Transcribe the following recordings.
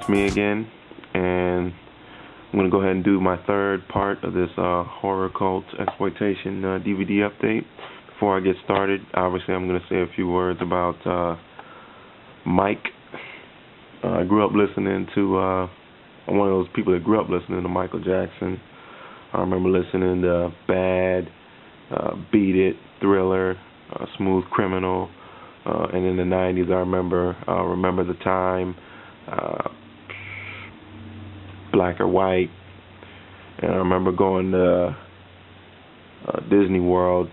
it's me again, and I'm going to go ahead and do my third part of this horror cult exploitation DVD update. Before I get started, obviously I'm going to say a few words about Mike. I grew up listening to, I'm one of those people that grew up listening to Michael Jackson. I remember listening to Bad, Beat It, Thriller, Smooth Criminal, and in the 90s I remember the Time, Black or White, and I remember going to Disney World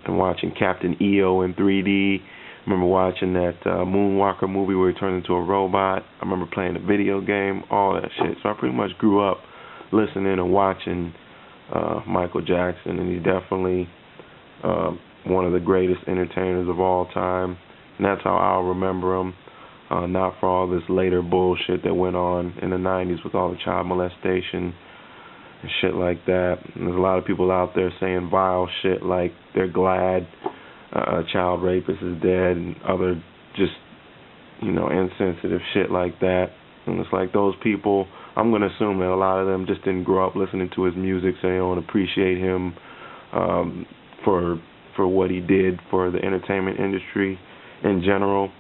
and watching Captain EO in 3D. I remember watching that Moonwalker movie where he turned into a robot. I remember playing the video game, all that shit. So I pretty much grew up listening and watching Michael Jackson, and he's definitely one of the greatest entertainers of all time, and that's how I'll remember him, not for all this later bullshit that went on in the 90s with all the child molestation and shit like that. And there's a lot of people out there saying vile shit like they're glad a child rapist is dead and other just, insensitive shit like that. And it's like those people, I'm going to assume that a lot of them just didn't grow up listening to his music, so they don't appreciate him for what he did for the entertainment industry in general.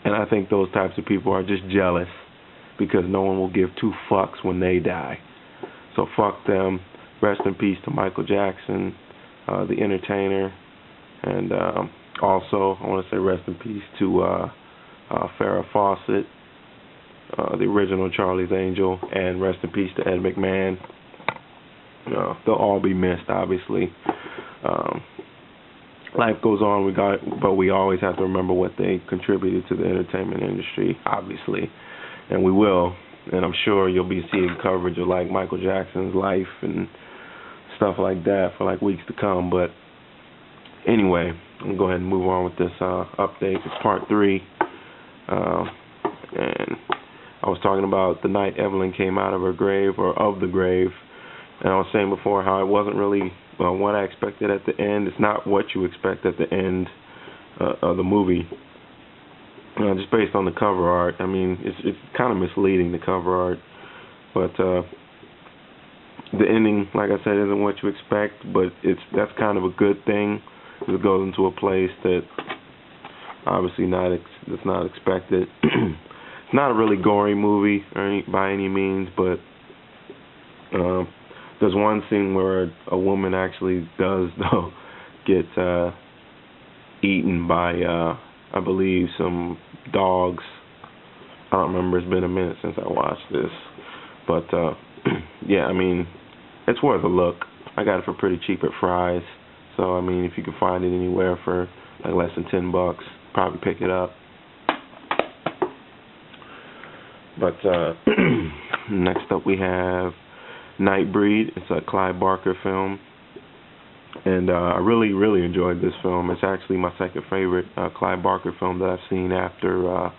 And I think those types of people are just jealous because no one will give two fucks when they die. So fuck them. Rest in peace to Michael Jackson, the entertainer. And also, I want to say rest in peace to Farrah Fawcett, the original Charlie's Angel, and rest in peace to Ed McMahon. They'll all be missed, obviously. Life goes on, but we always have to remember what they contributed to the entertainment industry, obviously. And we will. And I'm sure you'll be seeing coverage of like Michael Jackson's life and stuff like that for like weeks to come. But anyway, I'm going to go ahead and move on with this update. It's part 3. And I was talking about the night Evelyn came out of her grave, or of the grave. And I was saying before how it wasn't really what I expected at the end. It's not what you expect at the end of the movie. Just based on the cover art. I mean, it's kind of misleading, the cover art. But the ending, like I said, isn't what you expect. But that's kind of a good thing. It goes into a place that obviously that's not expected. It's not a really gory movie by any means, but there's one scene where a woman actually does get eaten by I believe some dogs. I don't remember. It's been a minute since I watched this, but yeah, I mean, it's worth a look. I got it for pretty cheap at Fry's. So, I mean, if you can find it anywhere for like less than $10, probably pick it up. But next up we have Nightbreed. It's a Clive Barker film. And I really, really enjoyed this film. It's actually my second favorite Clive Barker film that I've seen after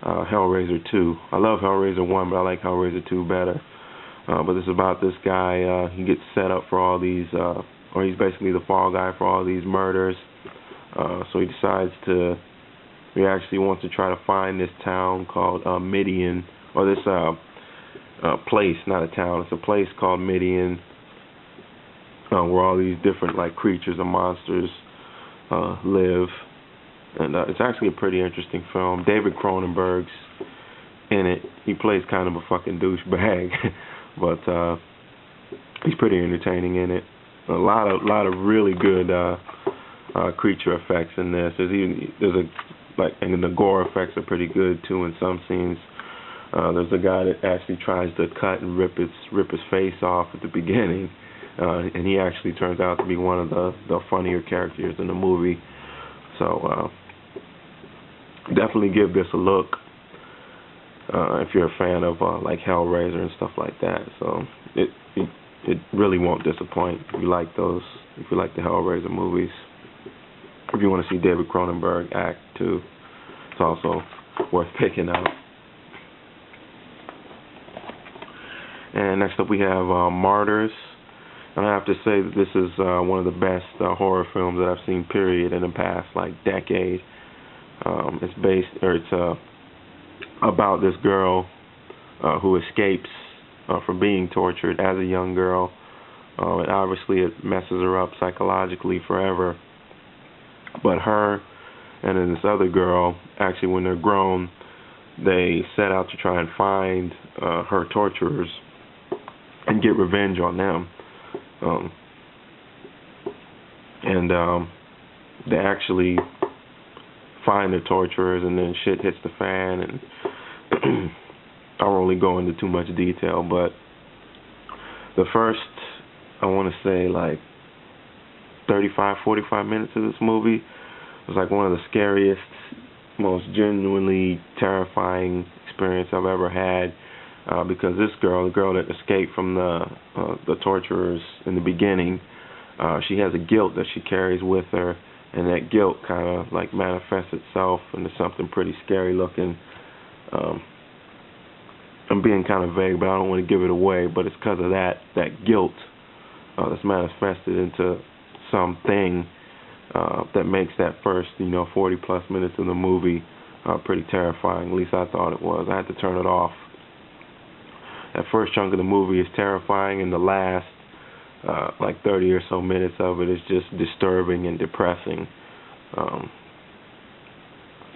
Hellraiser 2. I love Hellraiser 1, but I like Hellraiser 2 better. But this is about this guy. He gets set up for all these... or he's basically the fall guy for all these murders. So he decides he actually wants to try to find this town called Midian, or this place, not a town, it's a place called Midian, where all these different like creatures and monsters live. And it's actually a pretty interesting film. David Cronenberg's in it. He plays kind of a fucking douchebag, but he's pretty entertaining in it. A lot of really good creature effects in this. And the gore effects are pretty good too in some scenes. There's a guy that actually tries to cut and rip his face off at the beginning, and he actually turns out to be one of the funnier characters in the movie. So definitely give this a look if you're a fan of like Hellraiser and stuff like that. So it really won't disappoint if you like those, if you like the Hellraiser movies. If you want to see David Cronenberg act too, it's also worth picking out. And next up we have Martyrs. And I have to say that this is one of the best horror films that I've seen, period, in the past like decade. It's about this girl who escapes from being tortured as a young girl. And obviously it messes her up psychologically forever. But her and then this other girl, actually when they're grown, they set out to try and find her torturers and get revenge on them. They actually find the torturers, and then shit hits the fan, and I won't really go into too much detail, but the first, I want to say, like 35, 45 minutes of this movie was like one of the scariest, most genuinely terrifying experience I've ever had, because this girl, the girl that escaped from the torturers in the beginning, she has a guilt that she carries with her, and that guilt kind of like manifests itself into something pretty scary looking. I'm being kind of vague, but I don't want to give it away, but it's because of that guilt that's manifested into something that makes that first, 40 plus minutes of the movie pretty terrifying. At least I thought it was. I had to turn it off. That first chunk of the movie is terrifying, and the last like 30 or so minutes of it is just disturbing and depressing.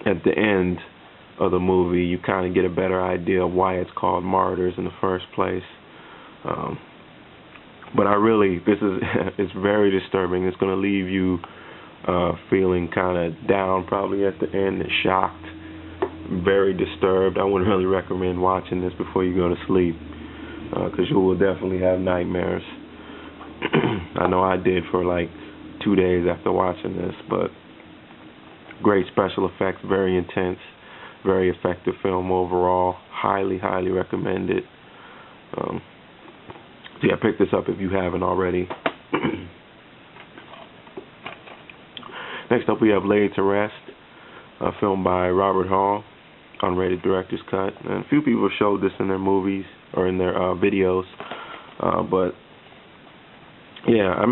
At the end of the movie, you kind of get a better idea of why it's called Martyrs in the first place. But it's very disturbing. It's going to leave you feeling kind of down probably at the end and shocked, very disturbed. I wouldn't really recommend watching this before you go to sleep, because you will definitely have nightmares. I know I did for like 2 days after watching this, but great special effects, very intense, very effective film overall. Highly, highly recommend it. So yeah, pick this up if you haven't already. Next up we have Laid to Rest, a film by Robert Hall, unrated director's cut. And a few people showed this in their movies or in their videos, but yeah,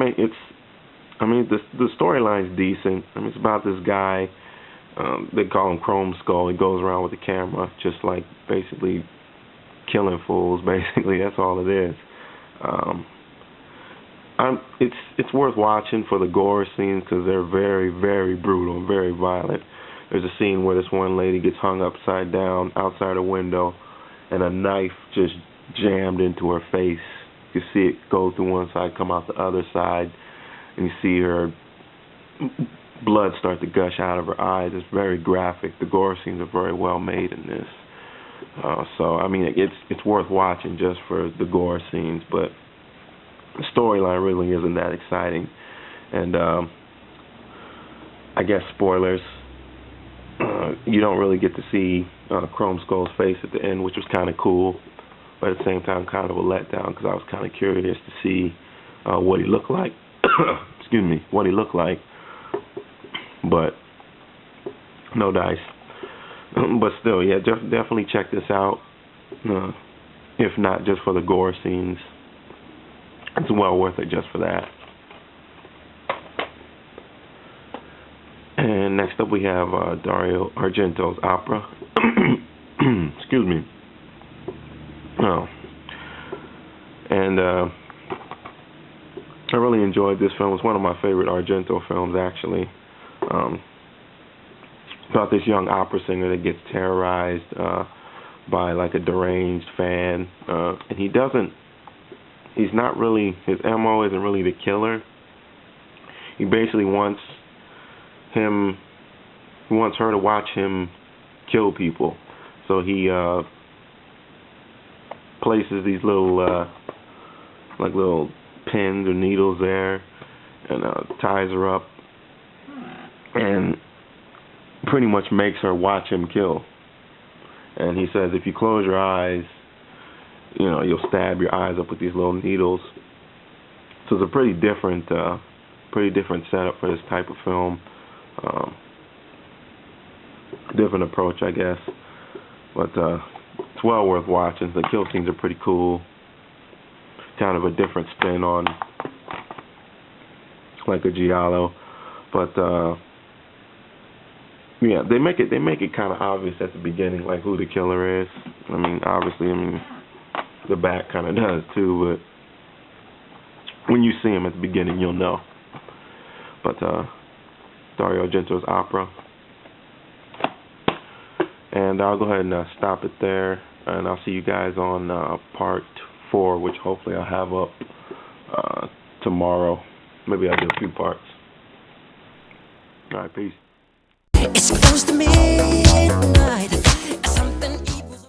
the storyline's decent. It's about this guy. They call him Chrome Skull. He goes around with a camera, just like basically killing fools. Basically, that's all it is. It's worth watching for the gore scenes because they're very, very brutal and very violent. There's a scene where this one lady gets hung upside down outside a window, and a knife just jammed into her face. You see it go through one side, come out the other side, and you see her blood start to gush out of her eyes. It's very graphic. The gore scenes are very well made in this. It's worth watching just for the gore scenes, but the storyline really isn't that exciting. And I guess spoilers, you don't really get to see Chrome Skull's face at the end, which was kind of cool, but at the same time kind of a letdown because I was kind of curious to see what he looked like. Excuse me, what he looked like. But no dice. But still, yeah, definitely check this out. If not just for the gore scenes, it's well worth it just for that. And next up we have Dario Argento's opera. Excuse me. Oh. And I really enjoyed this film. It's one of my favorite Argento films, actually. About this young opera singer that gets terrorized by like a deranged fan, and his MO isn't really to kill her. He basically wants her to watch him kill people. So he places these little pins or needles there and ties her up and pretty much makes her watch him kill. And he says if you close your eyes, you'll stab your eyes up with these little needles. So it's a pretty different setup for this type of film. Different approach, I guess. But it's well worth watching. The kill scenes are pretty cool. Kind of a different spin on like a giallo. But Yeah, they make it kind of obvious at the beginning, like who the killer is. I mean, obviously, the back kind of does too, but when you see him at the beginning, you'll know. But Dario Argento's opera, and I'll go ahead and stop it there, and I'll see you guys on part 4, which hopefully I'll have up tomorrow. Maybe I'll do a few parts. All right, peace. It's close to midnight.